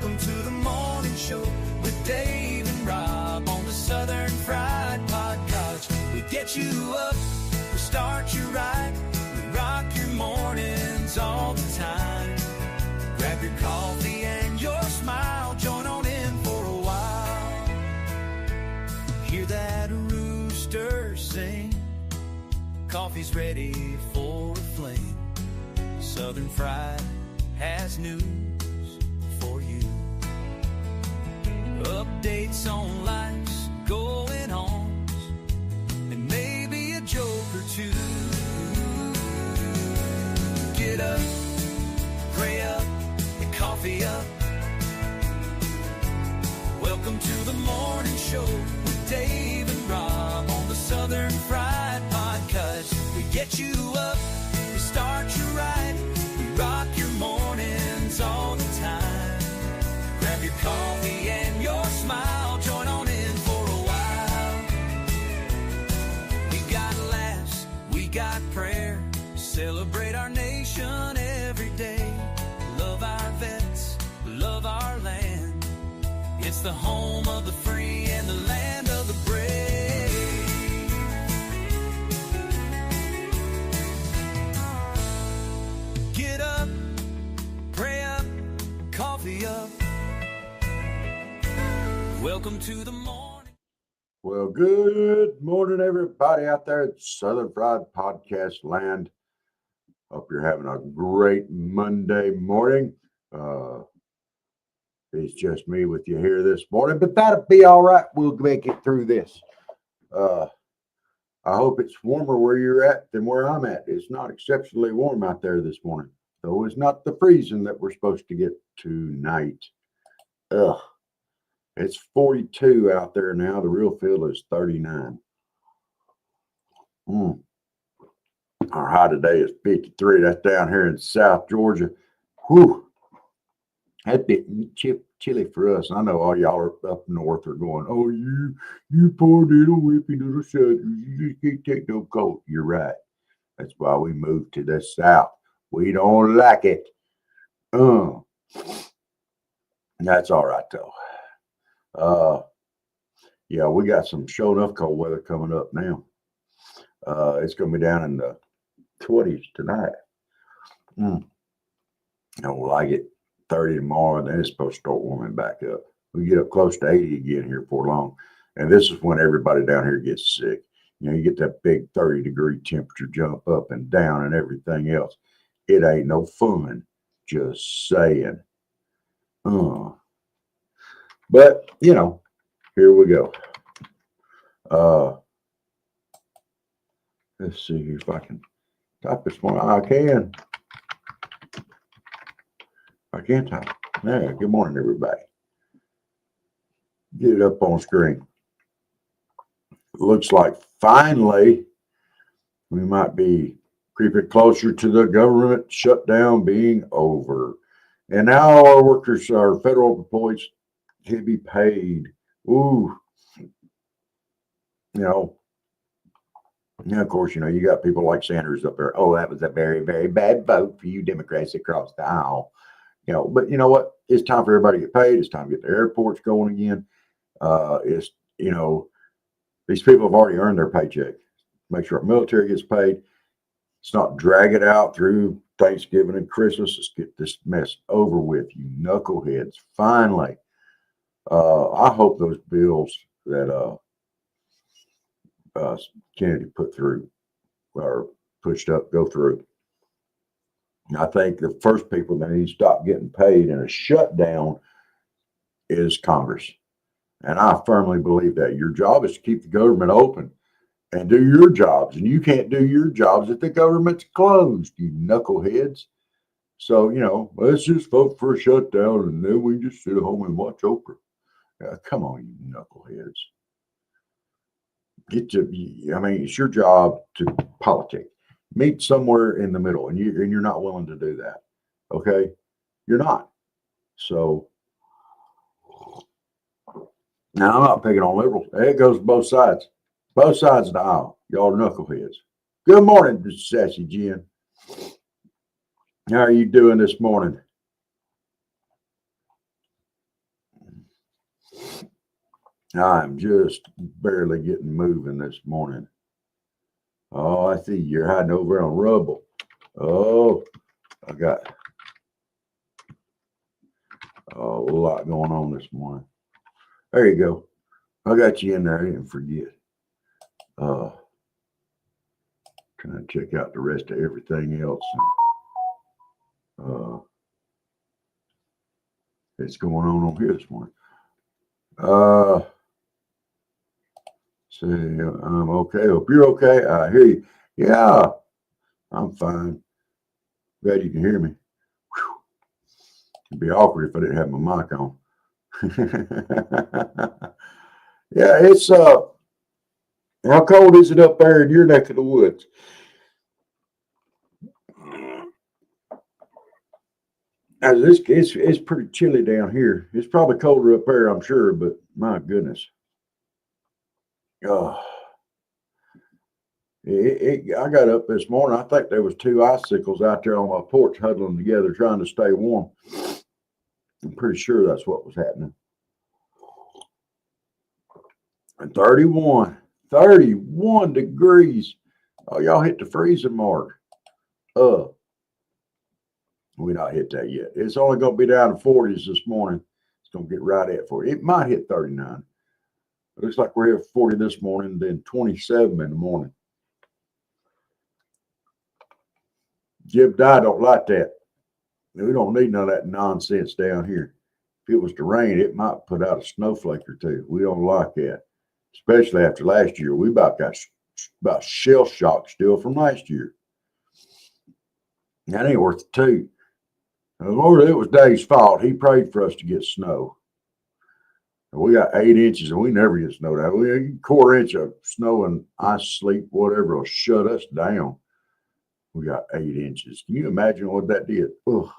Welcome to the morning show with Dave and Rob on the Southern Fried Podcast. We get you up, we start you right, we rock your mornings all the time. Grab your coffee and your smile, join on in for a while. Hear that rooster sing, coffee's ready for a fling. Southern Fried has news for you. Updates on life's going on, and maybe a joke or two. Get up, pray up, and coffee up. Welcome to the morning show with Dave and Rob on the Southern Fried Podcast. We get you up, we start you right, we rock your mornings all the time. Grab your coffee and your smile, join on in for a while. We got laughs, we got prayer, celebrate our nation every day. Love our vets, love our land. It's the home of the free and the land of the brave. Get up, pray up, coffee up. Welcome to the morning. Well, good morning, everybody out there at Southern Fried Podcast land. Hope you're having a great Monday morning. It's just me with you here this morning, but that'll be all right. We'll make it through this. I hope it's warmer where you're at than where I'm at. It's not exceptionally warm out there this morning, though it's not the freezing that we're supposed to get tonight. It's 42 out there now. The real feel is 39. Our high today is 53. That's down here in South Georgia. Whew. That's a bit chilly for us. I know all y'all are up north are going, oh, you poor little whippy little southerners. You just can't take no cold. You're right. That's why we moved to the south. We don't like it. That's all right, though. Yeah, we got some show enough cold weather coming up now. It's going to be down in the 20s tonight. I don't like it. 30 tomorrow, and then it's supposed to start warming back up. We get up close to 80 again here before long. And this is when everybody down here gets sick. You know, you get that big 30-degree temperature jump up and down and everything else. It ain't no fun. Just saying. But, you know, here we go. Let's see if I can type this morning. I can. I can't type. Yeah, good morning, everybody. Get it up on screen. Looks like finally we might be creeping closer to the government shutdown being over. And now our workers, our federal employees, can be paid. Ooh. You know, of course, you know, you got people like Sanders up there. Oh, that was a very, very bad vote for you Democrats across the aisle. You know, but you know what? It's time for everybody to get paid. It's time to get the airports going again. It's, you know, these people have already earned their paycheck. Make sure our military gets paid. Let's not drag it out through Thanksgiving and Christmas. Let's get this mess over with, you knuckleheads. Finally, I hope those bills that Kennedy put through or pushed up go through. I think the first people that need to stop getting paid in a shutdown is Congress. And I firmly believe that your job is to keep the government open and do your jobs. And you can't do your jobs if the government's closed, you knuckleheads. So, you know, let's just vote for a shutdown and then we just sit at home and watch Oprah. Come on, you knuckleheads. I mean, it's your job to politic. Meet somewhere in the middle, and you're not willing to do that. Okay, you're not. So now I'm not picking on liberals. It goes both sides of the aisle. Y'all are knuckleheads. Good morning, Sassy Jen. How are you doing this morning? I'm just barely getting moving this morning. Oh, I see you're hiding over on rubble. Oh, I got a lot going on this morning. There you go. I got you in there. I didn't forget. Trying to check out the rest of everything else. It's going on here this morning. See, I'm okay. Hope you're okay. I hear you. Yeah, I'm fine. Glad you can hear me. Whew. It'd be awkward if I didn't have my mic on. Yeah, it's how cold is it up there in your neck of the woods? It's pretty chilly down here. It's probably colder up there, I'm sure, but my goodness. I got up this morning. I think there was 2 icicles out there on my porch huddling together trying to stay warm. I'm pretty sure that's what was happening. And 31 degrees. Oh, y'all hit the freezing mark. We not hit that yet. It's only going to be down to 40s this morning. It's going to get right at 40. It might hit 39. It looks like we're at 40 this morning, then 27 in the morning. Jib Dye don't like that. We don't need none of that nonsense down here. If it was to rain, it might put out a snowflake or two. We don't like that, especially after last year. We about got shell shock still from last year. That ain't worth the toot. Lord, it was Dave's fault. He prayed for us to get snow. And we got 8 inches, and we never get snow down. We a 1/4 inch of snow and ice sleep, whatever, will shut us down. We got 8 inches. Can you imagine what that did? Ugh.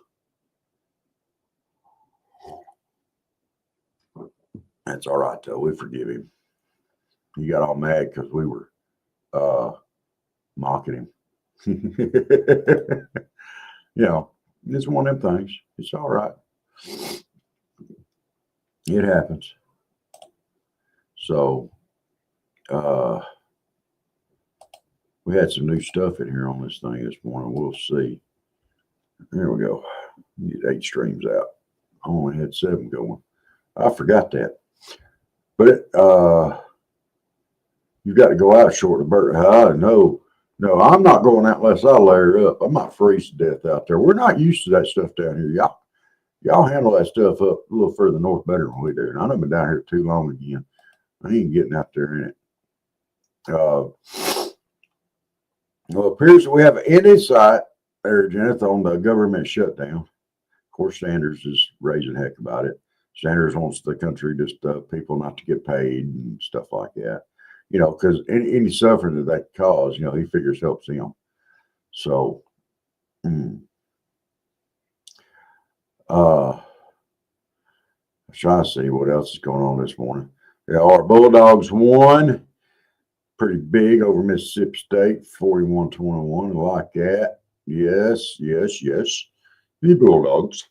That's all right, though. We forgive him. He got all mad because we were mocking him. You know, it's one of them things. It's all right. It happens. So, we had some new stuff in here on this thing this morning. We'll see. There we go. Get 8 streams out. I only had 7 going. I forgot that. But you got to go out short of bird. No, I'm not going out unless I layer up. I might freeze to death out there. We're not used to that stuff down here. Y'all handle that stuff up a little further north better than we do. And I done been down here too long again. I ain't getting out there in it. Well, it appears that we have an insight there, Jennifer, on the government shutdown. Of course, Sanders is raising heck about it. Sanders wants the country, just people not to get paid and stuff like that. You know, because any suffering that they cause, you know, he figures helps him. So, I'm trying to see what else is going on this morning. Yeah, our Bulldogs won pretty big over Mississippi State, 41-21. I like that. Yes. The Bulldogs.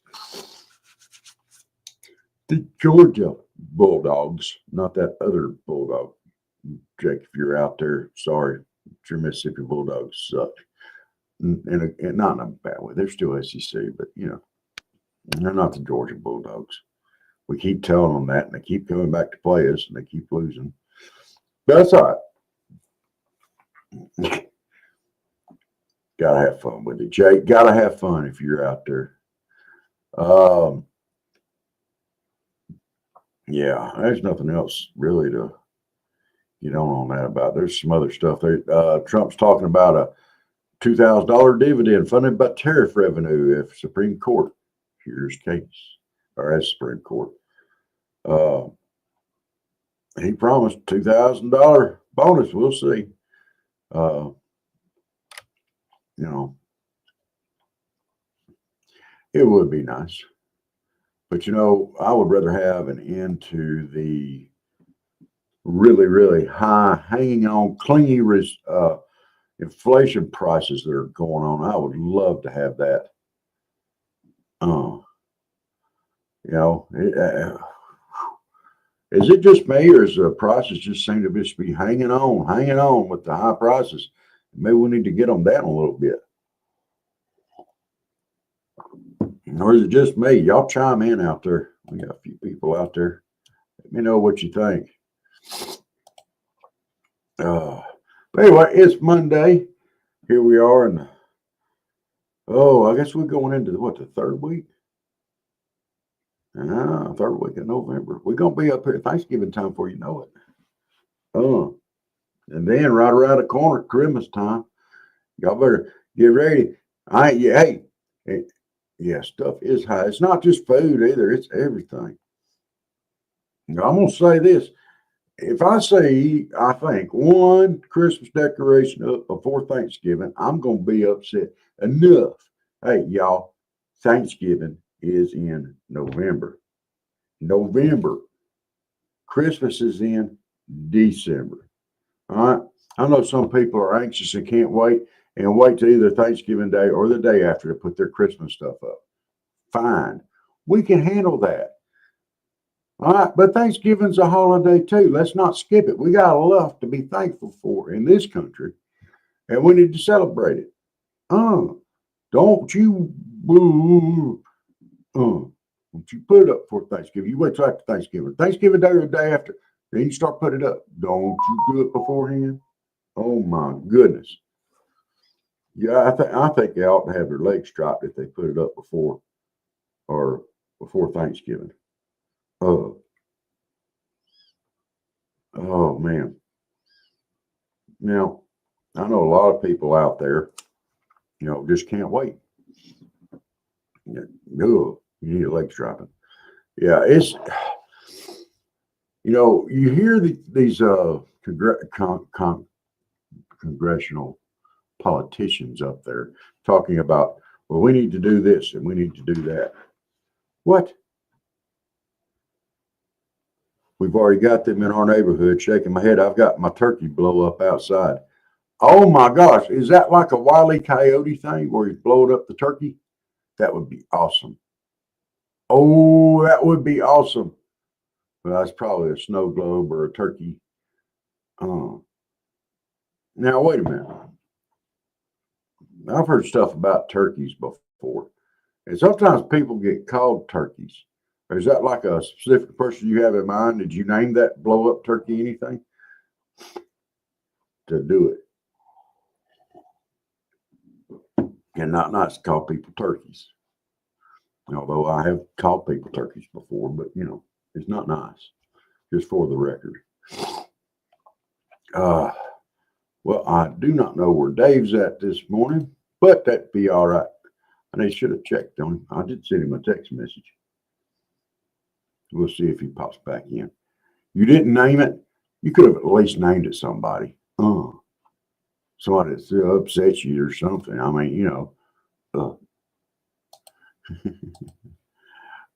The Georgia Bulldogs, not that other Bulldog. Jake, if you're out there, sorry, your Mississippi Bulldogs suck. And not in a bad way. They're still SEC, but, you know, they're not the Georgia Bulldogs. We keep telling them that, and they keep coming back to play us, and they keep losing. But that's all right. Gotta have fun with it, Jake. Gotta have fun if you're out there. Yeah, there's nothing else really to get on that about. There's some other stuff there. Trump's talking about a $2,000 dividend funded by tariff revenue if Supreme Court hears case, or as Supreme Court. He promised $2,000 bonus. We'll see. You know, it would be nice. But, you know, I would rather have an end to the really, really high, hanging on, clingy inflation prices that are going on. I would love to have that. You know, Is it just me, or is the prices just seem to just be hanging on with the high prices? Maybe we need to get them down a little bit. Or is it just me? Y'all chime in out there. We got a few people out there. Let me know what you think. But anyway, it's Monday. Here we are, and I guess we're going into the third week? Third week of November. We're gonna be up here Thanksgiving time before you know it. And then right around the corner, Christmas time. Y'all better get ready. Hey, yeah, stuff is high. It's not just food either, it's everything. Now, I'm gonna say this. If I think one Christmas decoration up before Thanksgiving, I'm gonna be upset enough. Hey, y'all, Thanksgiving is in November. Christmas is in December. All right. I know some people are anxious and can't wait till either Thanksgiving Day or the day after to put their Christmas stuff up. Fine. We can handle that. All right. But Thanksgiving's a holiday too. Let's not skip it. We got enough to be thankful for in this country, and we need to celebrate it. Don't you put it up for Thanksgiving. You wait till after Thanksgiving. Thanksgiving Day or the day after. Then you start putting it up. Don't you do it beforehand? Oh my goodness. Yeah, I think they ought to have their legs striped if they put it up before Thanksgiving. Oh man. Now, I know a lot of people out there, just can't wait. You need a leg striping. Yeah, it's you hear these congressional politicians up there talking about, well, we need to do this and we need to do that. What? We've already got them in our neighborhood. Shaking my head. I've got my turkey blow up outside. Oh my gosh. Is that like a Wile E. Coyote thing where he's blowing up the turkey? That would be awesome. Oh, that would be awesome. Well, that's probably a snow globe or a turkey. Now, wait a minute. I've heard stuff about turkeys before. And sometimes people get called turkeys. Is that like a specific person you have in mind? Did you name that blow up turkey anything? To do it. And not to call people turkeys. Although I have called people turkeys before, but it's not nice. Just for the record. Well, I do not know where Dave's at this morning, but that'd be all right. And I should have checked on him. I did send him a text message. We'll see if he pops back in. You didn't name it. You could have at least named it somebody. Somebody that upset you or something. I mean,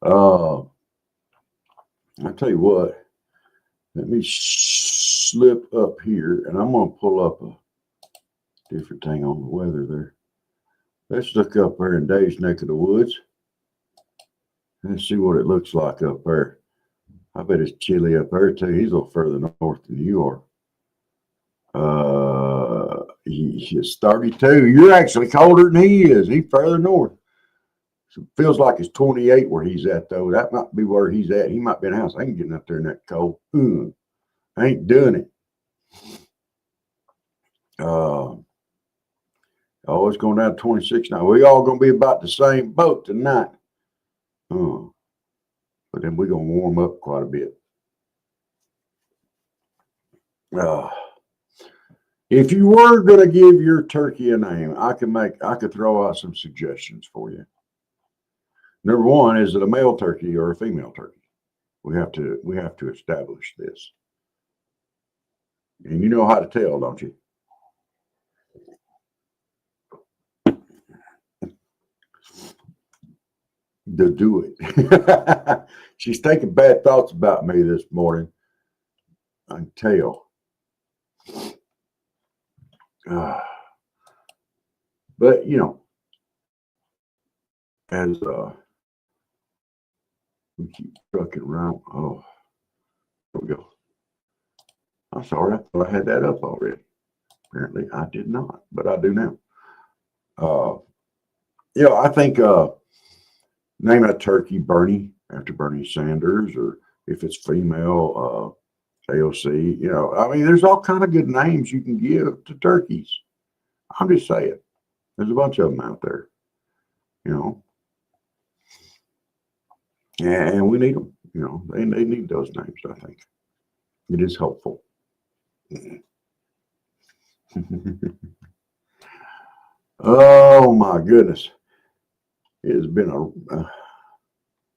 I'll tell you what. Let me slip up here, and I'm going to pull up a different thing on the weather there. Let's look up there in Dave's neck of the woods. Let's see what it looks like up there. I bet it's chilly up there too. He's a little further north than you are. He's 32. You're actually colder than he is. He's further north. So it feels like it's 28 where he's at, though. That might be where he's at. He might be in the house. I ain't getting up there in that cold. I ain't doing it. It's going down to 26 now. We all going to be about the same boat tonight. But then we're going to warm up quite a bit. If you were going to give your turkey a name, I could throw out some suggestions for you. Number one, is it a male turkey or a female turkey? We have to establish this. And you know how to tell, don't you? To do it. She's thinking bad thoughts about me this morning. I can tell. But as we keep trucking around, we go. I'm sorry, I thought I had that up already. Apparently I did not, but I do now. I think name a turkey Bernie after Bernie Sanders, or if it's female, AOC. I mean, there's all kind of good names you can give to turkeys. I'm just saying, there's a bunch of them out there, and we need them. They need those names. I think it is helpful. Oh my goodness. It has been a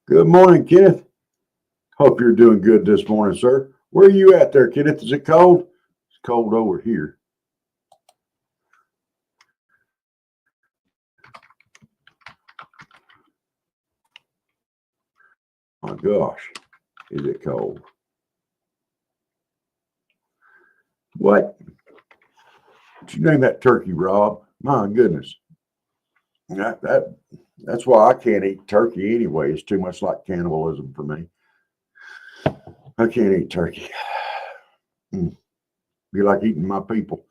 good morning, Kenneth. Hope you're doing good this morning, sir. Where are you at there, Kenneth? Is it cold? It's cold over here. My gosh, is it cold? What? Did you name that turkey, Rob? My goodness. That's why I can't eat turkey anyway. It's too much like cannibalism for me. I can't eat turkey. Be like eating my people.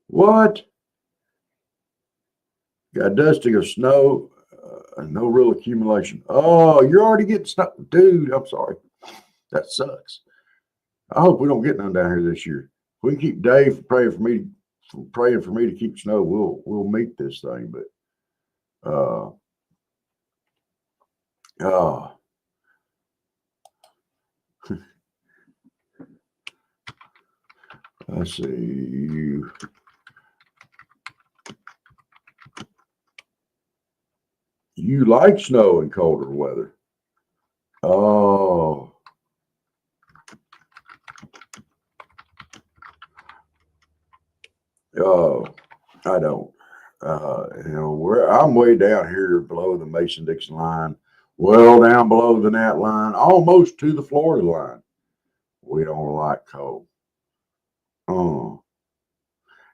What? Got a dusting of snow, no real accumulation. Oh, you're already getting snow. Dude, I'm sorry. That sucks. I hope we don't get none down here this year. If we can keep Dave praying for me to keep snow, we'll meet this thing. But let's see. You like snow and colder weather. Oh. I don't. I'm way down here below the Mason-Dixon line, well down below the Nat line, almost to the Florida line. We don't like cold.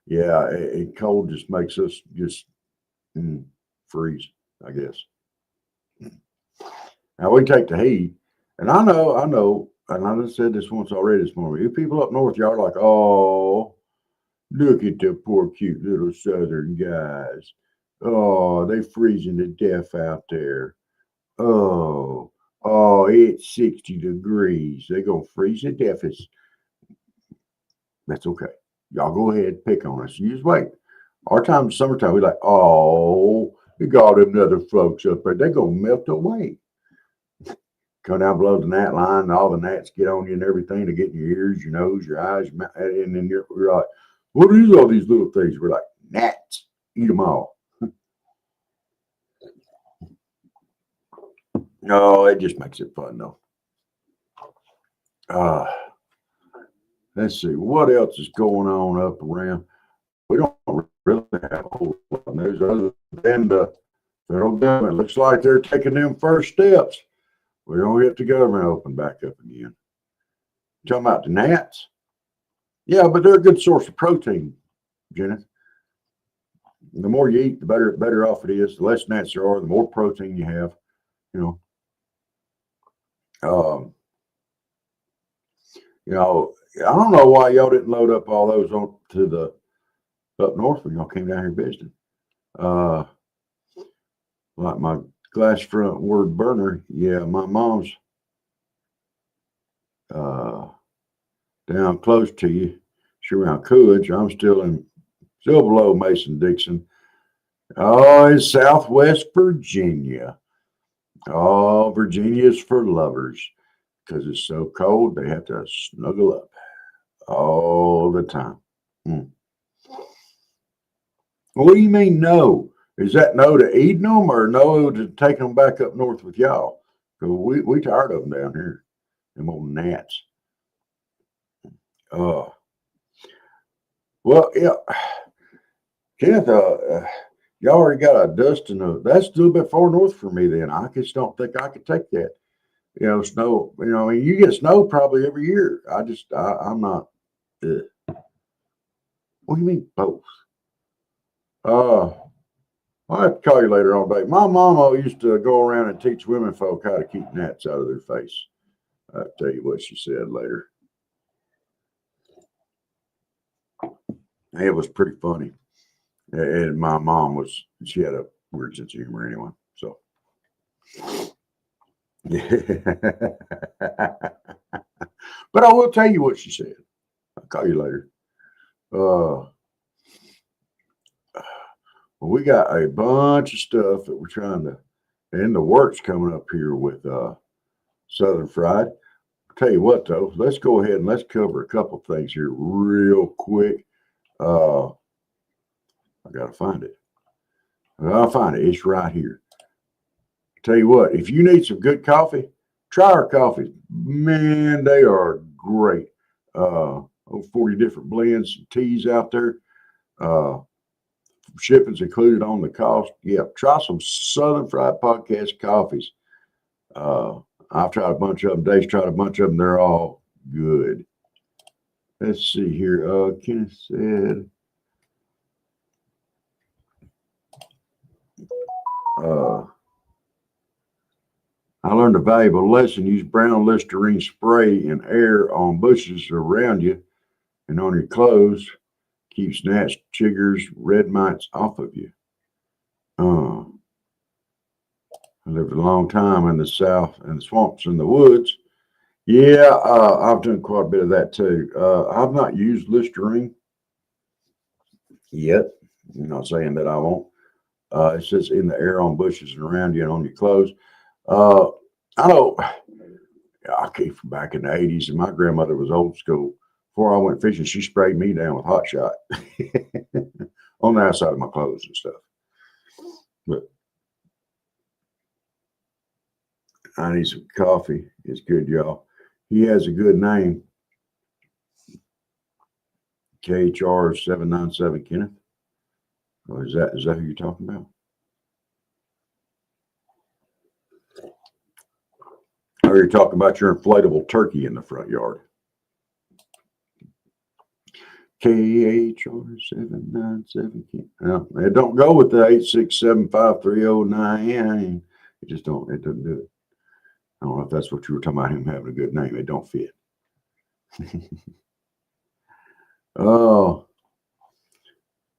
Yeah, and cold just makes us just freeze, I guess. Now we take the heat, and I know, and I just said this once already this morning. You people up north, y'all are like, oh, look at the poor cute little southern guys. Oh, they freezing to death out there. Oh, it's 60 degrees. They're gonna freeze to death. That's okay. Y'all go ahead, pick on us. You just wait. Our time is summertime. We're like, oh, we got them other folks up there. They're gonna melt away. Come down below the gnat line, and all the gnats get on you and everything to get in your ears, your nose, your eyes, your mouth, and then we're like, what is all these little things? We're like, gnats. Eat them all. No, it just makes it fun though. Let's see what else is going on up around. We don't really have a whole lot of news other than the federal government. Looks like they're taking them first steps. We don't get the government open back up again. Talking about the gnats? Yeah, but they're a good source of protein, Jenna. The more you eat, the better off it is. The less gnats there are, the more protein you have. I don't know why y'all didn't load up all those on to the up north when y'all came down here visiting. Like my glass front word burner. Yeah, my mom's down close to you. She's around Coolidge. I'm still below Mason-Dixon. Oh, it's Southwest Virginia. Oh, Virginia's for lovers. Because it's so cold, they have to snuggle up all the time. What do you mean no? Is that no to eating them or no to taking them back up north with y'all? Because we tired of them down here. Them old gnats. Well, yeah. Kenneth, y'all already got a dust and that's a little bit far north for me then. I just don't think I could take that. Snow, I mean, you get snow probably every year. I'm not. What do you mean both? I'll have to call you later on, babe. My mama used to go around and teach women folk how to keep gnats out of their face. I'll tell you what she said later. It was pretty funny. And my mom she had a weird sense of humor anyway. So, yeah. But I will tell you what she said. I'll call you later. Well, we got a bunch of stuff that we're trying to, and the work's coming up here with Southern Fried. I'll tell you what, though, let's go ahead and let's cover a couple things here real quick. I got to find it. I'll find it. It's right here. Tell you what, if you need some good coffee, try our coffees. Man, they are great. Over 40 different blends and teas out there. Shipping's included on the cost. Yeah, try some Southern Fried Podcast coffees. I've tried a bunch of them. Dave's tried a bunch of them. They're all good. Let's see here. Kenneth said, I learned a valuable lesson. Use brown Listerine spray and air on bushes around you and on your clothes. Keeps gnats, chiggers, red mites off of you. I lived a long time in the South in the swamps and the woods. Yeah, I've done quite a bit of that too. I've not used Listerine yet. I'm not saying that I won't. It says in the air on bushes and around you and on your clothes. I know I came from back in the 80s, and my grandmother was old school. Before I went fishing, she sprayed me down with hot shot on the outside of my clothes and stuff. But I need some coffee. It's good, y'all. He has a good name. KHR 797 Kenneth. Or is that who you're talking about? Or you're talking about your inflatable turkey in the front yard? KHR 797 Kenneth. No, it don't go with the 8675309. It just don't. It doesn't do it. I don't know if that's what you were talking about, him having a good name. It don't fit. Oh,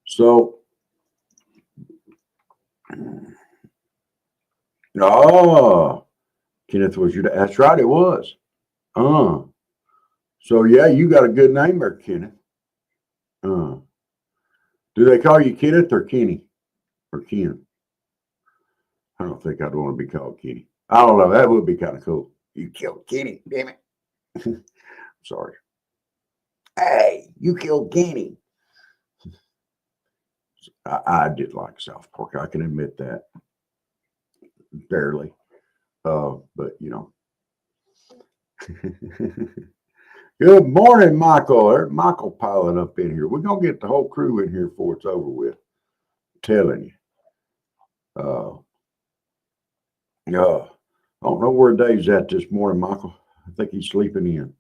so, Kenneth was your dad. That's right, it was. So yeah, you got a good name there, Kenneth. Do they call you Kenneth or Kenny or Ken? I don't think I'd want to be called Kenny. I don't know. That would be kind of cool. You killed Kenny, damn it. Sorry. Hey, you killed Kenny. I did like South Park. I can admit that. Barely. But you know. Good morning, Michael. There's Michael piling up in here. We're gonna get the whole crew in here before it's over with. I'm telling you. I don't know where Dave's at this morning, Michael. I think he's sleeping in.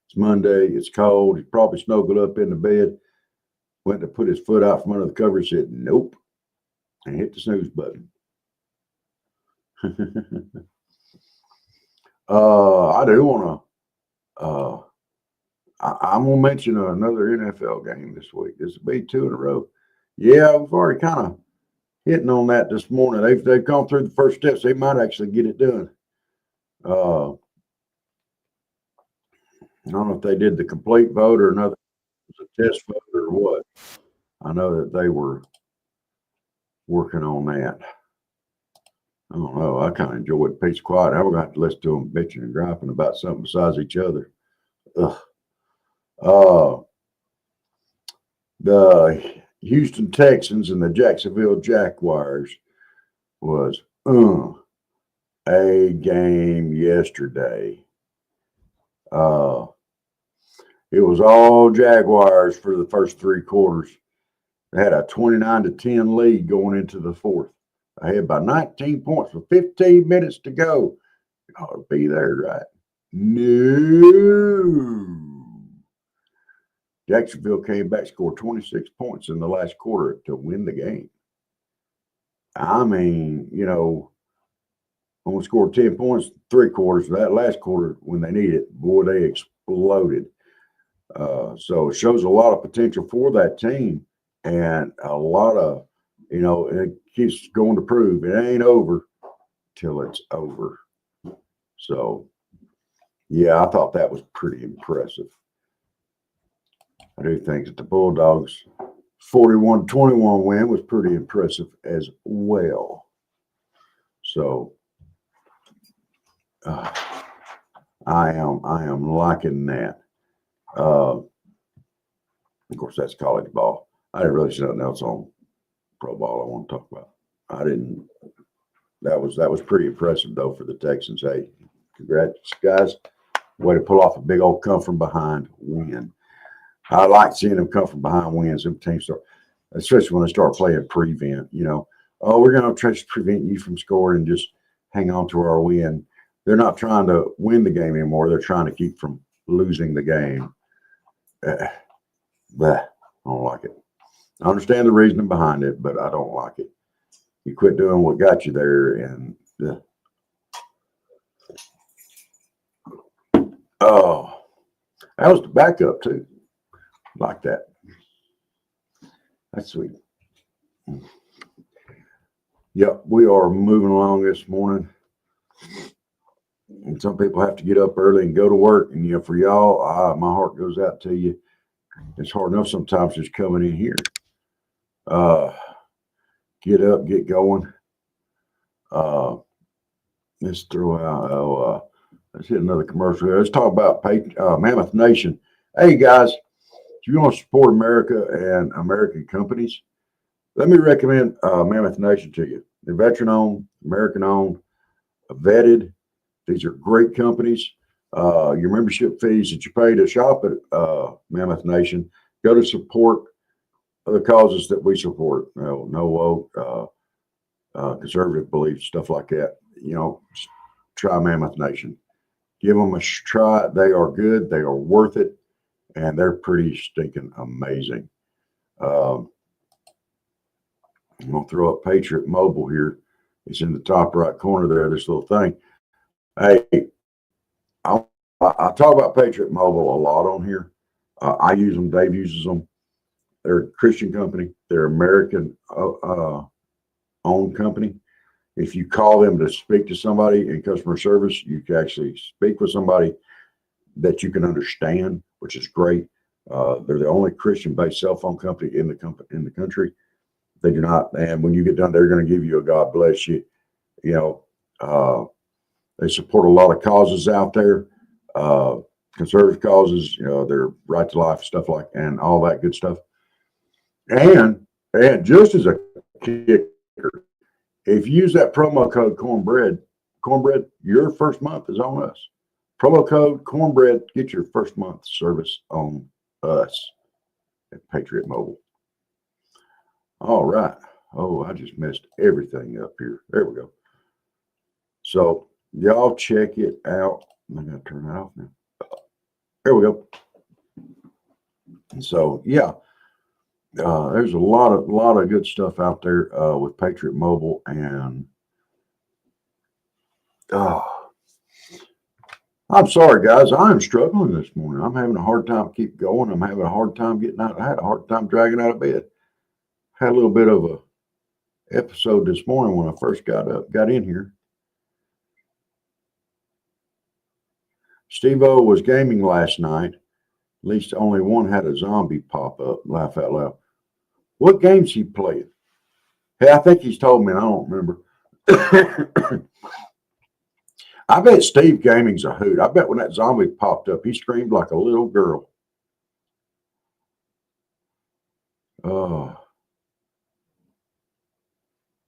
It's Monday. It's cold. He's probably snuggled up in the bed. Went to put his foot out from under the cover. Said nope, and hit the snooze button. I do want to. I'm gonna mention another NFL game this week. This will be 2 in a row. Yeah, we've already kind of hitting on that this morning. They've gone through the first steps. They might actually get it done. I don't know if they did the complete vote or another test vote or what. I know that they were working on that. I don't know. I kind of enjoyed peace and quiet. Now we're going to have to listen to them bitching and griping about something besides each other. Ugh. The Houston Texans and the Jacksonville Jaguars was a game yesterday. It was all Jaguars for the first 3 quarters. They had a 29-10 lead going into the fourth. Ahead by 19 points with 15 minutes to go. You ought to be there, right? No. Jacksonville came back, scored 26 points in the last quarter to win the game. I mean, only scored 10 points, 3/4. That last quarter, when they needed it, boy, they exploded. So it shows a lot of potential for that team, and a lot of, it keeps going to prove it ain't over till it's over. So, yeah, I thought that was pretty impressive. I do think that the Bulldogs 41-21 win was pretty impressive as well. So, I am liking that. Of course, that's college ball. I didn't really see nothing else on pro ball I want to talk about. I didn't. That was pretty impressive though for the Texans. Hey, congrats, guys! Way to pull off a big old come from behind win. I like seeing them come from behind wins. Them teams start, especially when they start playing prevent. Oh, we're going to try to prevent you from scoring and just hang on to our win. They're not trying to win the game anymore. They're trying to keep from losing the game. But I don't like it. I understand the reasoning behind it, but I don't like it. You quit doing what got you there, and oh, that was the backup too. Like that. That's sweet. Yep, we are moving along this morning. And some people have to get up early and go to work. And, for y'all, my heart goes out to you. It's hard enough sometimes just coming in here. Get up, get going. Let's throw out, let's hit another commercial here. Let's talk about Mammoth Nation. Hey, guys, if you want to support America and American companies, let me recommend Mammoth Nation to you. They're veteran-owned, American-owned, vetted. These are great companies. Your membership fees that you pay to shop at Mammoth Nation go to support the causes that we support. No woke, conservative beliefs, stuff like that. Try Mammoth Nation. Give them a try. They are good. They are worth it. And they're pretty stinking amazing. I'm going to throw up Patriot Mobile here. It's in the top right corner there, this little thing. Hey, I talk about Patriot Mobile a lot on here. I use them. Dave uses them. They're a Christian company. They're American owned company. If you call them to speak to somebody in customer service, you can actually speak with somebody that you can understand, which is great. They're the only Christian-based cell phone company in the country. They do not, and when you get done, they're going to give you a God bless you. They support a lot of causes out there, conservative causes. Their right to life stuff and all that good stuff. And just as a kicker, if you use that promo code cornbread, your first month is on us. Promo code cornbread, get your first month service on us at Patriot Mobile. All right. Oh, I just messed everything up here. There we go. So y'all check it out. I'm going to turn that off now. There we go. And so, yeah, there's a lot of good stuff out there with Patriot Mobile, and I'm sorry, guys. I'm struggling this morning. I'm having a hard time keep going. I'm having a hard time getting out. I had a hard time dragging out of bed. Had a little bit of a episode this morning when I first got in here. Steve-O was gaming last night. At least only one had a zombie pop up. Laugh out loud. What games he playing? Hey, I think he's told me, and I don't remember. I bet Steve Gaming's a hoot. I bet when that zombie popped up, he screamed like a little girl.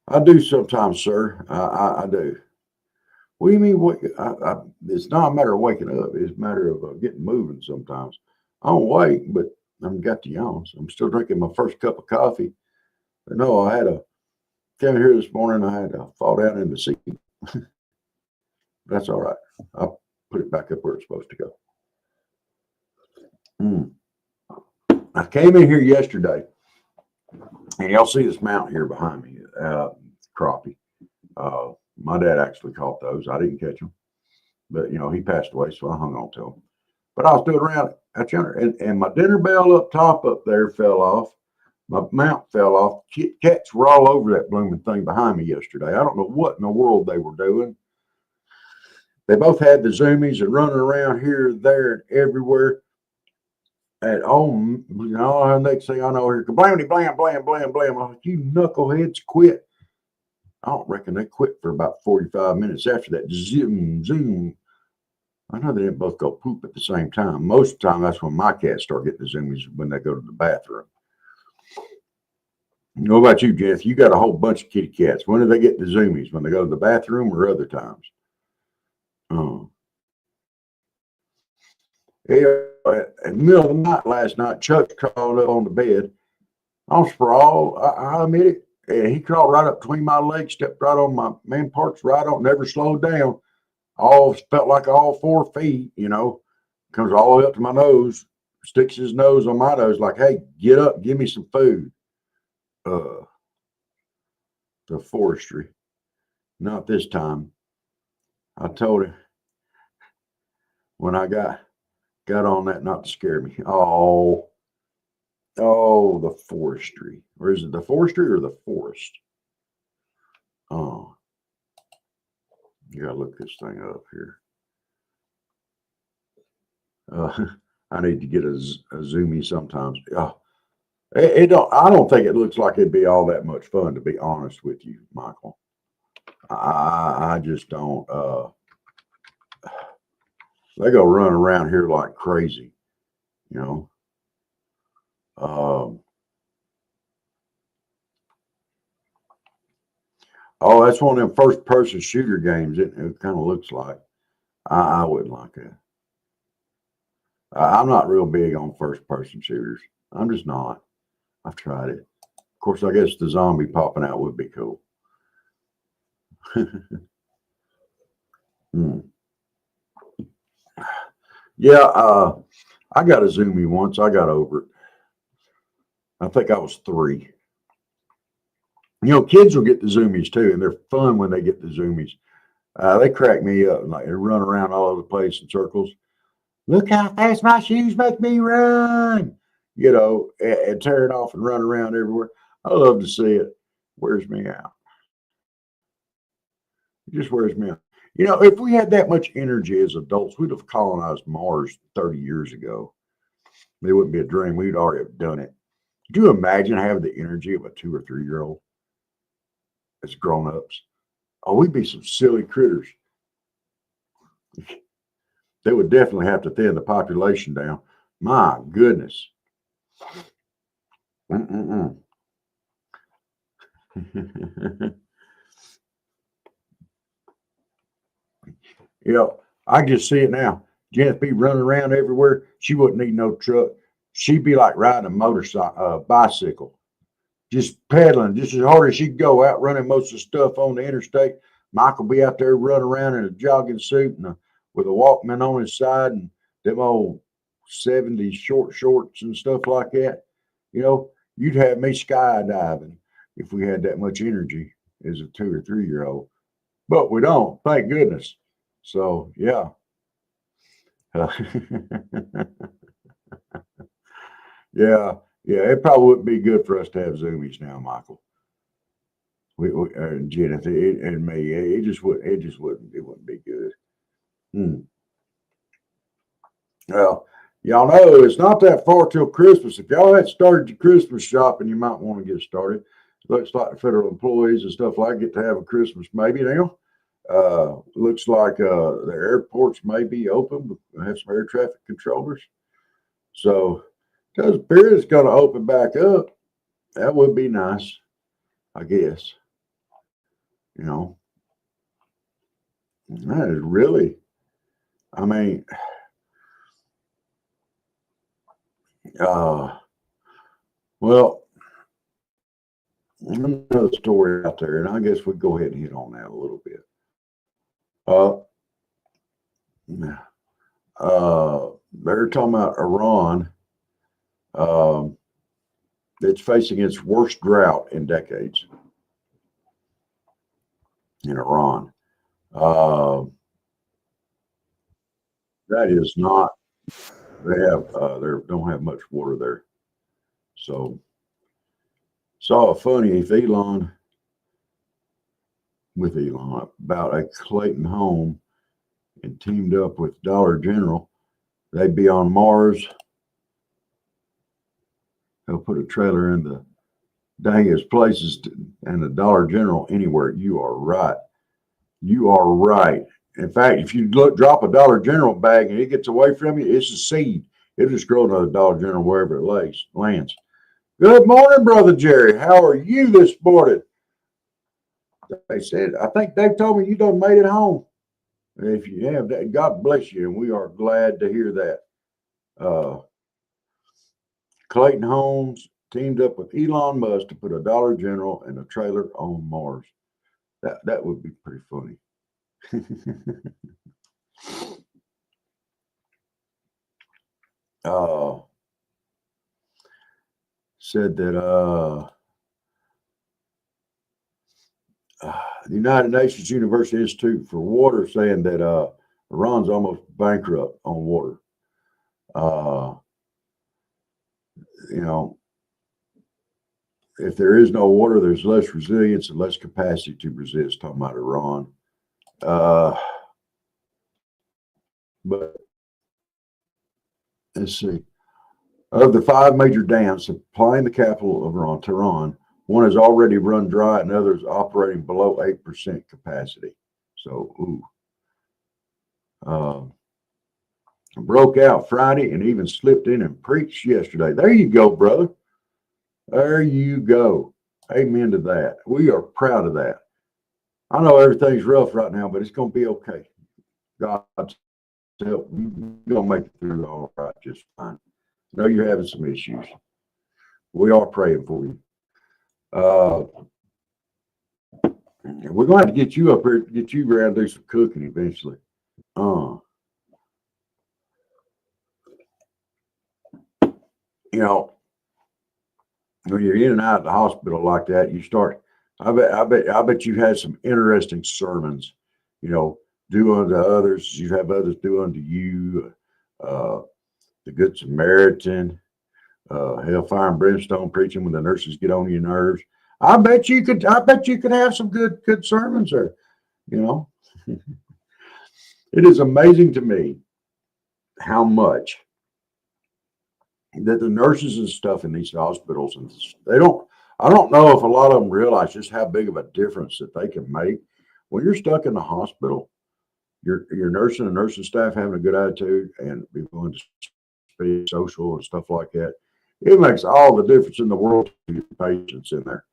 I do sometimes, sir. I do. What do you mean? It's not a matter of waking up. It's a matter of getting moving sometimes. I don't wake, but I've got the yawns. I'm still drinking my first cup of coffee. But no, I came here this morning. I had to fall down in the seat. That's all right. I'll put it back up where it's supposed to go. I came in here yesterday, and y'all see this mountain here behind me. crappie. My dad actually caught those. I didn't catch them, but he passed away, so I hung on to them. But I was doing around at yonder, and my dinner bell up top up there fell off. My mount fell off. Cats were all over that blooming thing behind me yesterday. I don't know what in the world they were doing. They both had the zoomies and running around here, there, and everywhere. And next thing I know, here, blammy, blam, blam, blam, blam. I'm like, you knuckleheads, quit. I don't reckon they quit for about 45 minutes after that. Zoom, zoom. I know they didn't both go poop at the same time. Most of the time, that's when my cats start getting the zoomies, when they go to the bathroom. What about you, Jeff? You got a whole bunch of kitty cats. When do they get the zoomies? When they go to the bathroom or other times? Yeah, at the middle of the night last night, Chuck crawled up on the bed. I'm sprawled. I admit it. And he crawled right up between my legs, stepped right on my man parts, right on, never slowed down. All felt like all 4 feet, comes all the way up to my nose, sticks his nose on my nose, like, hey, get up, give me some food. The forestry. Not this time. I told him when I got on that not to scare me. Oh, the forestry. Or is it the forestry or the forest? Oh, you gotta look this thing up here. I need to get a zoomie sometimes. I don't think it looks like it'd be all that much fun, to be honest with you, Michael. I just don't. They go run around here like crazy, that's one of them first-person shooter games. It kind of looks like. I wouldn't like that. I'm not real big on first-person shooters. I'm just not. I've tried it. Of course, I guess the zombie popping out would be cool. Yeah, I got a zoomie once. I got over it. I think I was 3. Kids will get the zoomies too, and they're fun when they get the zoomies. They crack me up. Like, they run around all over the place in circles. Look how fast my shoes make me run, and tear it off and run around everywhere. I love to see it. Wears me out. It just wears me out. If we had that much energy as adults, we'd have colonized Mars 30 years ago. It wouldn't be a dream. We'd already have done it. Do you imagine having the energy of a 2 or 3-year-old as grown-ups? Oh, we'd be some silly critters. They would definitely have to thin the population down. My goodness. I just see it now. Janet be running around everywhere. She wouldn't need no truck. She'd be like riding a bicycle, just pedaling just as hard as she could go, out running most of the stuff on the interstate. Michael be out there running around in a jogging suit and with a Walkman on his side and them old 70s short shorts and stuff like that. You'd have me skydiving if we had that much energy as a 2 or 3-year-old. But we don't, thank goodness. So, yeah. Yeah, it probably wouldn't be good for us to have zoomies now, Michael. Jennifer and me, it wouldn't be good. Well, y'all know it's not that far till Christmas. If y'all hadn't started your Christmas shopping, you might want to get started. Looks like the federal employees and stuff like get to have a Christmas maybe now. Looks like the airports may be open. We'll have some air traffic controllers. So, because Spirit's going to open back up, that would be nice, I guess. That is really, well, another story out there, and I guess we'll go ahead and hit on that a little bit. They're talking about Iran. It's facing its worst drought in decades. in Iran. That is not. They don't have much water there. So saw a funny if Elon about a Clayton home and teamed up with Dollar General. They'd be on Mars. They'll put a trailer in the dangest places and the Dollar General anywhere. You are right. You are right. In fact, if you drop a Dollar General bag and it gets away from you, it's a seed. It'll just grow another Dollar General wherever it lands. Good morning, Brother Jerry. How are you this morning? They said, I think Dave told me you done made it home. If you have, God bless you, and we are glad to hear that. Clayton Homes teamed up with Elon Musk to put a Dollar General and a trailer on Mars. That would be pretty funny. Said that the United Nations University Institute for Water saying that Iran's almost bankrupt on water. If there is no water, there's less resilience and less capacity to resist. Talking about Iran. But let's see. Of the 5 major dams supplying the capital of Iran, Tehran, one has already run dry and others operating below 8% capacity. So, broke out Friday and even slipped in and preached yesterday. There you go, brother. There you go. Amen to that. We are proud of that. I know everything's rough right now, but it's going to be okay. God's help. You're going to make it through all right just fine. I know you're having some issues. We are praying for you. We're going to have to get you up here, get you around to do some cooking eventually. When you're in and out of the hospital like that, you start. I bet you had some interesting sermons. Do unto others, you have others do unto you. The Good Samaritan, hellfire and brimstone preaching when the nurses get on your nerves. I bet you could have some good sermons there. It is amazing to me how much that the nurses and stuff in these hospitals, and I don't know if a lot of them realize just how big of a difference that they can make when you're stuck in the hospital. Your nurse and nursing staff having a good attitude and be willing to speak social and stuff like that. It makes all the difference in the world to your patients in there,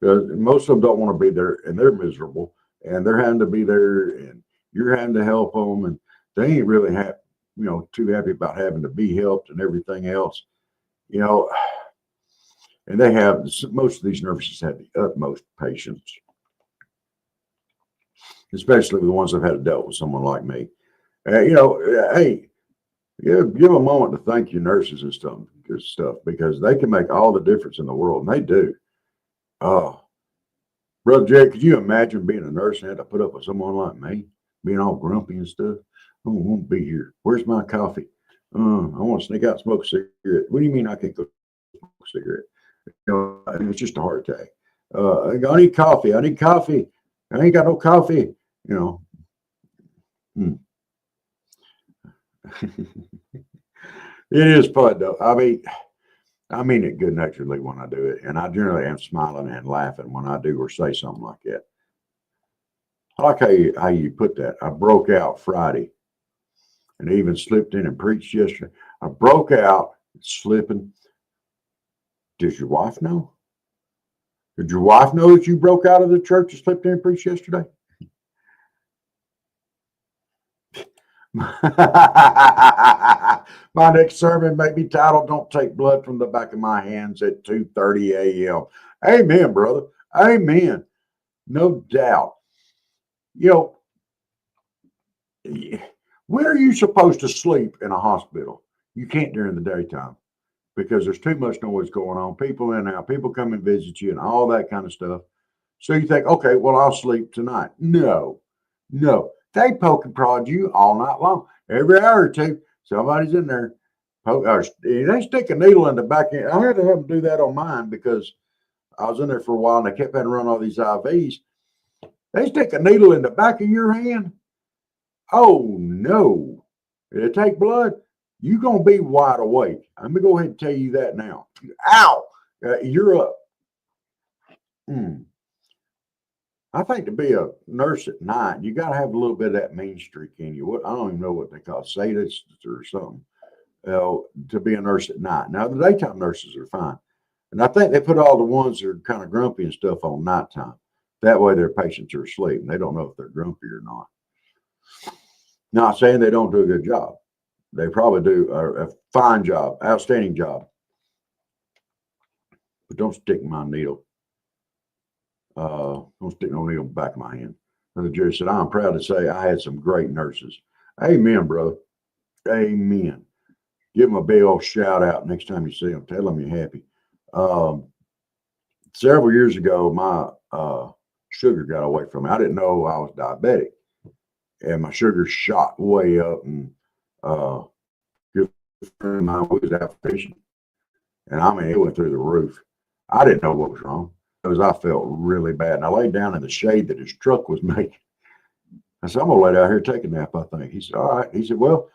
because most of them don't want to be there and they're miserable and they're having to be there and you're having to help them and they ain't really too happy about having to be helped and everything else, and they have, most of these nurses have the utmost patience, especially the ones that have dealt with someone like me. Hey, give a moment to thank your nurses and stuff because they can make all the difference in the world, and they do. Brother Jay, could you imagine being a nurse and had to put up with someone like me, being all grumpy and stuff? I don't want to be here. Where's my coffee? I want to sneak out and smoke a cigarette. What do you mean I can't go smoke a cigarette? It was just a heart attack. I need coffee. I need coffee. I ain't got no coffee. It is fun though. I mean it good naturedly when I do it, and I generally am smiling and laughing when I do or say something like that. I like how you put that. I broke out Friday and even slipped in and preached yesterday. I broke out slipping. Does your wife know? Did your wife know that you broke out of the church and slipped in and preached yesterday? My next sermon may be titled, Don't Take Blood from the Back of My Hands at 2:30 a.m. Amen, brother. Amen. No doubt. When are you supposed to sleep in a hospital? You can't during the daytime because there's too much noise going on. People in and out, people come and visit you and all that kind of stuff. So you think, okay, well, I'll sleep tonight. No, no. They poke and prod you all night long. Every hour or two, somebody's in there. They stick a needle in the back end. I had to have them do that on mine because I was in there for a while and they kept having to run all these IVs. They stick a needle in the back of your hand. Oh, no. It'll take blood. You're going to be wide awake. I'm going to go ahead and tell you that now. Ow! You're up. I think to be a nurse at night, you got to have a little bit of that mean streak in you. I don't even know what they call it, sadists or something, to be a nurse at night. Now, the daytime nurses are fine. And I think they put all the ones that are kind of grumpy and stuff on nighttime. That way their patients are asleep and they don't know if they're grumpy or not. Not saying they don't do a good job. They probably do a fine job, outstanding job. But don't stick my needle. Don't stick no needle in the back of my hand. Brother Jerry said, I'm proud to say I had some great nurses. Amen, brother. Amen. Give them a big old shout out next time you see them. Tell them you're happy. Several years ago, my sugar got away from me. I didn't know I was diabetic. And my sugar shot way up. And good friend of mine was out fishing. And I mean, it went through the roof. I didn't know what was wrong. Because I felt really bad. And I laid down in the shade that his truck was making. I said, I'm going to lay down here and take a nap, I think. He said, all right. He said, well,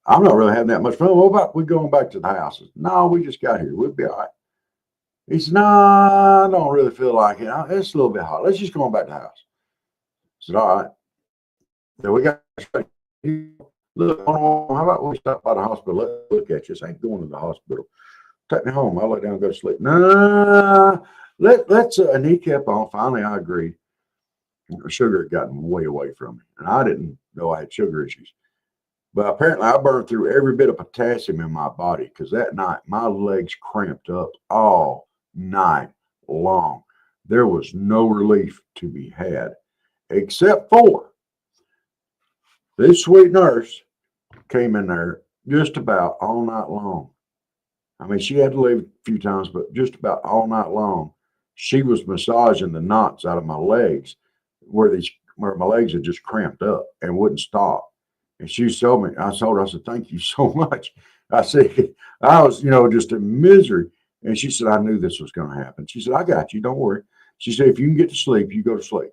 I'm not really having that much fun. What about we going back to the house? I said, no, we just got here. We'll be all right. He said, no, I don't really feel like it. It's a little bit hot. Let's just go back to the house. I said, all right. So we got look, how about we stop by the hospital? Let's look at you. This ain't going to the hospital. Take me home. I'll lay down and go to sleep. No. Let's and he kept on. Finally, I agreed. Sugar had gotten way away from me, and I didn't know I had sugar issues. But apparently, I burned through every bit of potassium in my body because that night my legs cramped up all night long. There was no relief to be had, except for this sweet nurse came in there just about all night long. I mean, she had to leave a few times, but just about all night long. She was massaging the knots out of my legs where my legs had just cramped up and wouldn't stop. And she told me, I told her, I said, thank you so much. I said, I was, just in misery. And she said, I knew this was going to happen. She said, I got you. Don't worry. She said, if you can get to sleep, you go to sleep.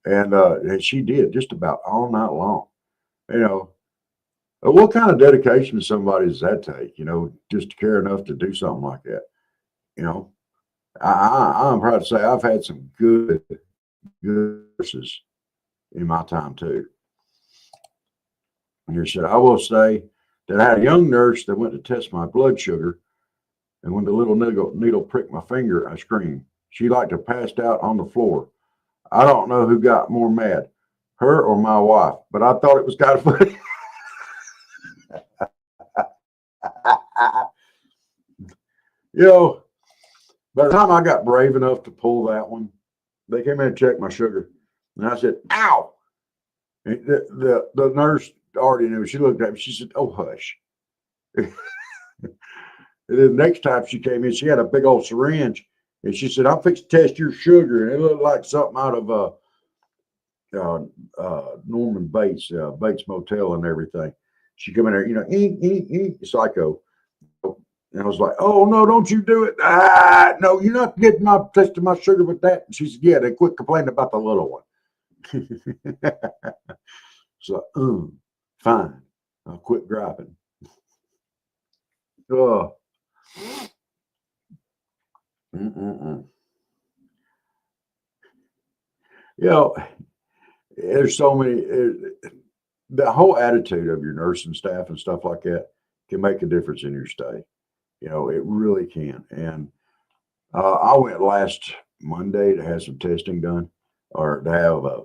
And she did just about all night long. What kind of dedication to somebody does that take, just to care enough to do something like that? I'm proud to say I've had some good nurses in my time too. And he said, I will say that I had a young nurse that went to test my blood sugar, and when the little needle pricked my finger, I screamed. She liked to passed out on the floor. I don't know who got more mad, her or my wife, but I thought it was kind of funny. By the time I got brave enough to pull that one, they came in and checked my sugar. And I said, ow. And the nurse already knew. She looked at me. She said, oh, hush. And then the next time she came in, she had a big old syringe. And she said, I'm fixing to test your sugar. And it looked like something out of Norman Bates, Bates Motel and everything. She come in there, psycho. And I was like, oh, no, don't you do it. No, you're not getting testing my sugar with that. And she said, yeah, they quit complaining about the little one. So, fine. I'll quit griping. Oh. There's so many, the whole attitude of your nursing staff and stuff like that can make a difference in your stay. It really can. And I went last Monday to have some testing done, or to have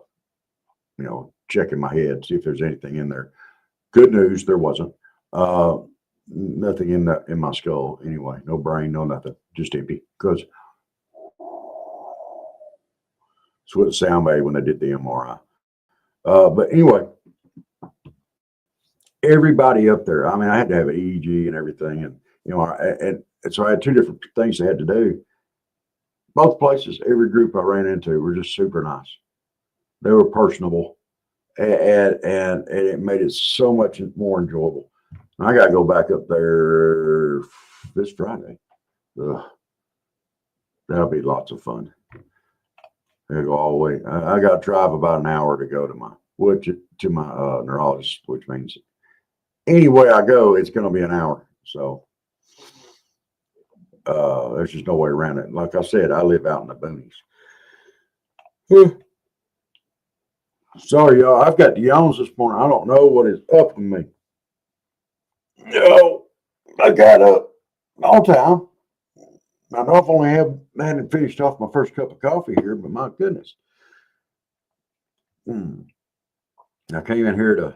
checking my head, see if there's anything in there. Good news, there wasn't. Nothing in my skull anyway. No brain, no nothing. Just empty. Because it's what the sound made when they did the MRI. But anyway, everybody up there. I mean, I had to have an EEG and everything, and so I had two different things I had to do. both places, every group I ran into were just super nice. They were personable, and it made it so much more enjoyable. And I got to go back up there this Friday. Ugh, that'll be lots of fun. I go all the way. I got to drive about an hour to go to my neurologist, which means anyway I go, it's going to be an hour. So there's just no way around it. Like I said, I live out in the boonies. Sorry, y'all. I've got the yawns this morning. I don't know what is up with me. No, I got up all time. I know I've only hadn't finished off my first cup of coffee here, but my goodness. I came in here to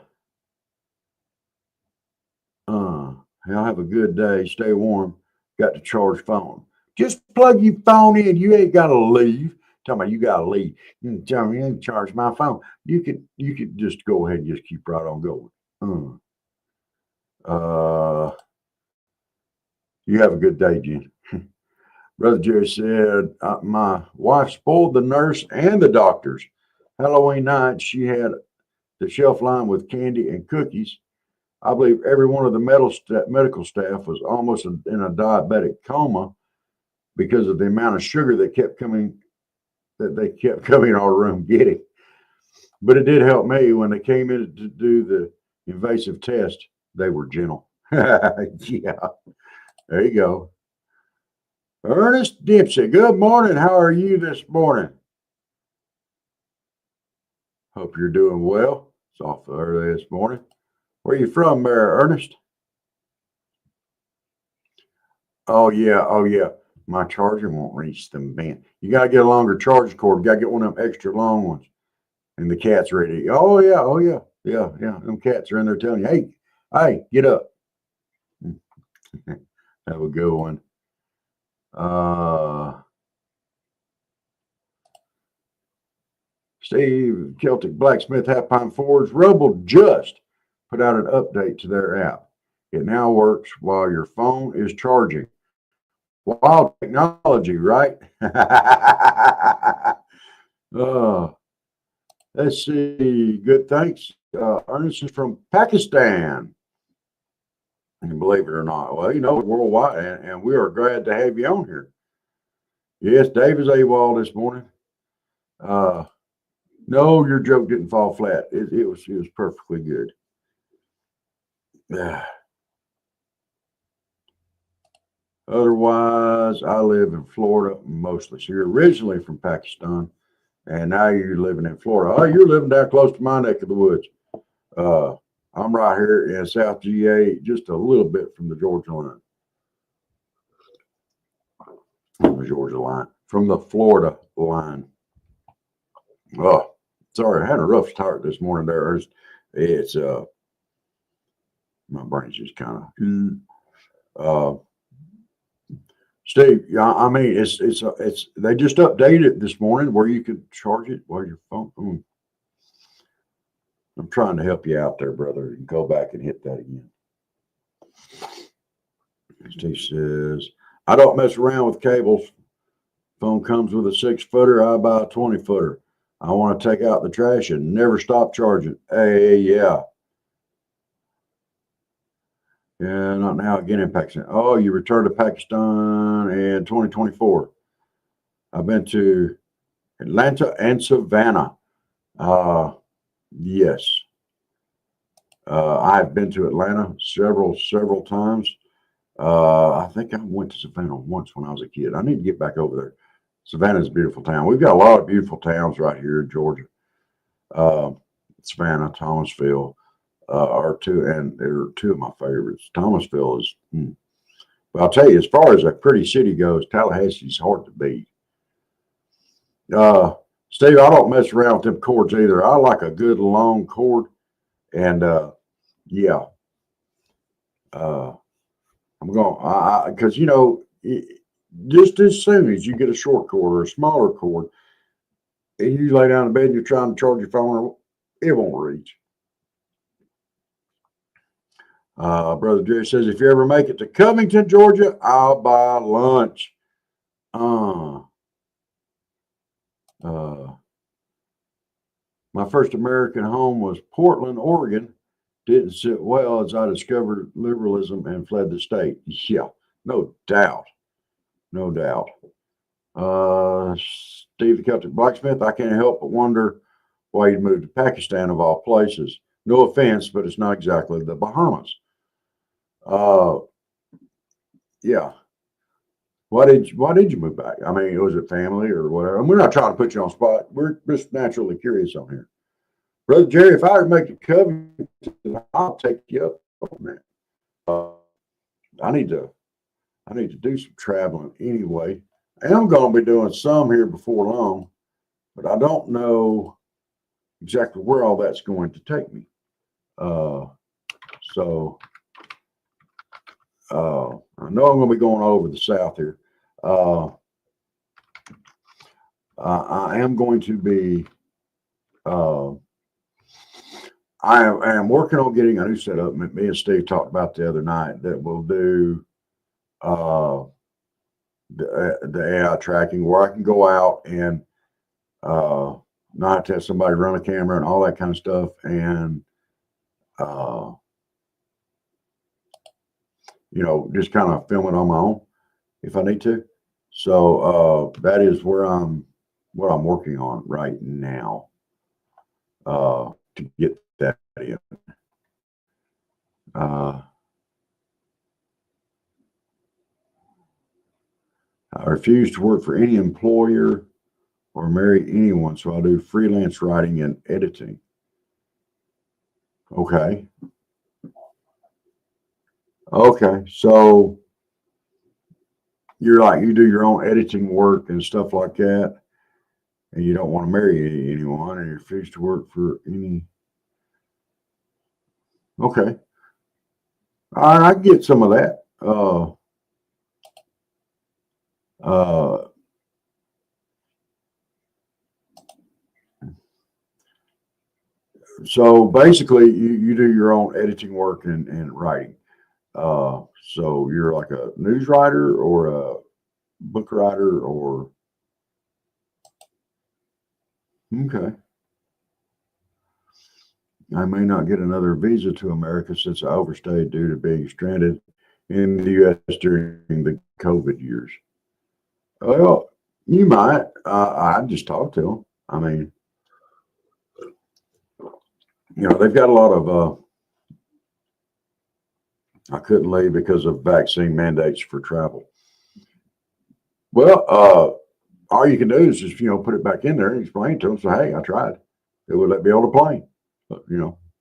y'all have a good day. Stay warm. Got to charge phone. Just plug your phone in. You ain't got to leave. Talking about you got to leave. You tell me you ain't charge my phone. You could just go ahead and just keep right on going. You have a good day, Jen. Brother Jerry said, my wife spoiled the nurse and the doctors. Halloween night, she had the shelf line with candy and cookies. I believe every one of the medical staff was almost in a diabetic coma because of the amount of sugar that they kept coming in our room getting. But it did help me when they came in to do the invasive test. They were gentle. Yeah, there you go. Ernest Dempsey, good morning. How are you this morning? Hope you're doing well. It's awful early this morning. Where are you from there, Ernest? Oh, yeah. My charger won't reach the band. You got to get a longer charger cord. You got to get one of them extra long ones. And the cat's ready. Oh, yeah. Yeah. Them cats are in there telling you, hey, get up. Have a good one. Steve, Celtic Blacksmith, Half Pine Forge, Rubble just put out an update to their app. It now works while your phone is charging. Wild technology, right? Let's see. Good, thanks. Ernest is from Pakistan. And believe it or not, well, worldwide, and we are glad to have you on here. Yes, Dave is AWOL this morning. No, your joke didn't fall flat. It was perfectly good. Otherwise, I live in Florida mostly. So you're originally from Pakistan, and now you're living in Florida. Oh, you're living down close to my neck of the woods. I'm right here in South GA, just a little bit from the Georgia line. From the Florida line. Oh, sorry, I had a rough start this morning there. It's my brain's just kind of Steve, yeah, I mean it's they just updated this morning where you could charge it while your phone. I'm trying to help you out there, brother. You can go back and hit that again. Steve says, I don't mess around with cables. Phone comes with a 6-footer. I buy a 20-footer. I want to take out the trash and never stop charging. Hey, yeah. Yeah, not now. Again in Pakistan. Oh, you returned to Pakistan in 2024. I've been to Atlanta and Savannah. Yes. I've been to Atlanta several times. I think I went to Savannah once when I was a kid. I need to get back over there. Savannah's a beautiful town. We've got a lot of beautiful towns right here in Georgia. Savannah, Thomasville are two, and they're two of my favorites. Thomasville is, but I'll tell you, as far as a pretty city goes, Tallahassee's hard to beat. Steve, I don't mess around with them cords either. I like a good long cord, and yeah. I'm going because just as soon as you get a short cord or a smaller cord, and you lay down in bed and you're trying to charge your phone, it won't reach. Brother Jerry says, if you ever make it to Covington, Georgia, I'll buy lunch. My first American home was Portland, Oregon. Didn't sit well as I discovered liberalism and fled the state. Yeah, no doubt. No doubt. Steve the Celtic Blacksmith, I can't help but wonder why you moved to Pakistan of all places. No offense, but it's not exactly the Bahamas. Yeah. Why did you move back? I mean, was it family or whatever? And we're not trying to put you on spot. We're just naturally curious on here. Brother Jerry, if I ever make a Covington, I'll take you up on that. I need to do some traveling anyway. I am going to be doing some here before long, but I don't know exactly where all that's going to take me. I know I'm going to be going over the South here. I am going to be. I am working on getting a new setup. Me and Steve talked about the other night that will do the AI tracking where I can go out and not have to have somebody run a camera and all that kind of stuff, and just kind of film it on my own if I need to. So that is what I'm working on right now to get that in. I refuse to work for any employer or marry anyone, so I do freelance writing and editing. Okay. So you do your own editing work and stuff like that, and you don't want to marry anyone, and you refuse to work for any. Okay. All right, I get some of that. So basically, you do your own editing work and writing. So you're like a news writer or a book writer or. Okay. I may not get another visa to America since I overstayed due to being stranded in the U.S. during the COVID years. Well, you might. I just talked to them. I mean, they've got a lot of. I couldn't leave because of vaccine mandates for travel. Well, all you can do is just put it back in there and explain to them. So hey, I tried. They would let me on the plane. But,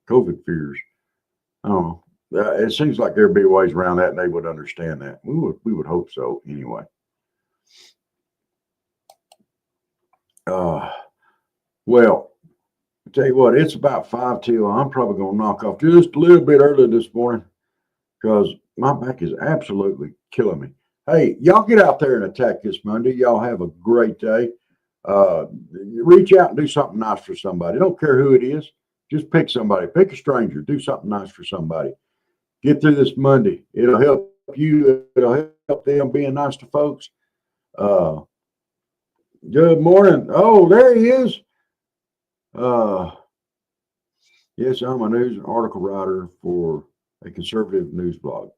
COVID fears. I don't know. It seems like there'd be ways around that, and they would understand that. We would hope so anyway. Well, I tell you what, it's about 5 till. I'm probably going to knock off just a little bit early this morning because my back is absolutely killing me. Hey, y'all get out there and attack this Monday. Y'all have a great day. Reach out and do something nice for somebody. Don't care who it is. Just pick somebody. Pick a stranger. Do something nice for somebody. Get through this Monday. It'll help you. It'll help them being nice to folks. Good morning. Oh, there he is. Yes, I'm a news and article writer for a conservative news blog.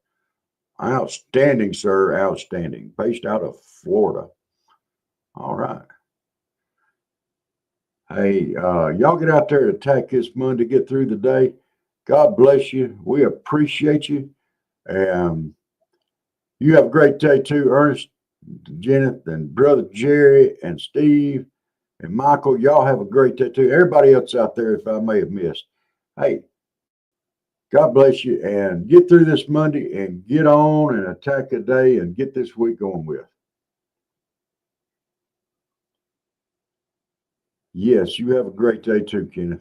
Outstanding, sir. Outstanding. Based out of Florida. All right. Hey, y'all get out there and attack this Monday, get through the day. God bless you. We appreciate you. And you have a great day too, Ernest, Jeneth, and Brother Jerry, and Steve, and Michael. Y'all have a great day too. Everybody else out there, if I may have missed. Hey, God bless you, and get through this Monday and get on and attack the day and get this week going with. Yes, you have a great day too, Kenneth.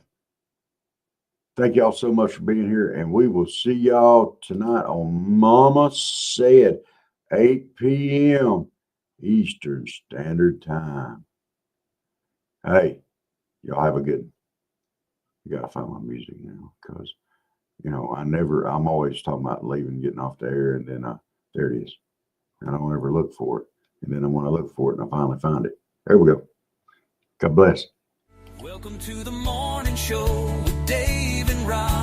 Thank y'all so much for being here, and we will see y'all tonight on Mama Said, 8 p.m. Eastern Standard Time. Hey, y'all have a good. You gotta find my music now because I'm always talking about leaving, getting off the air, and then there it is. I don't ever look for it, and then I want to look for it, and I finally find it. There we go. God bless. Welcome to the morning show with Dave and Rob.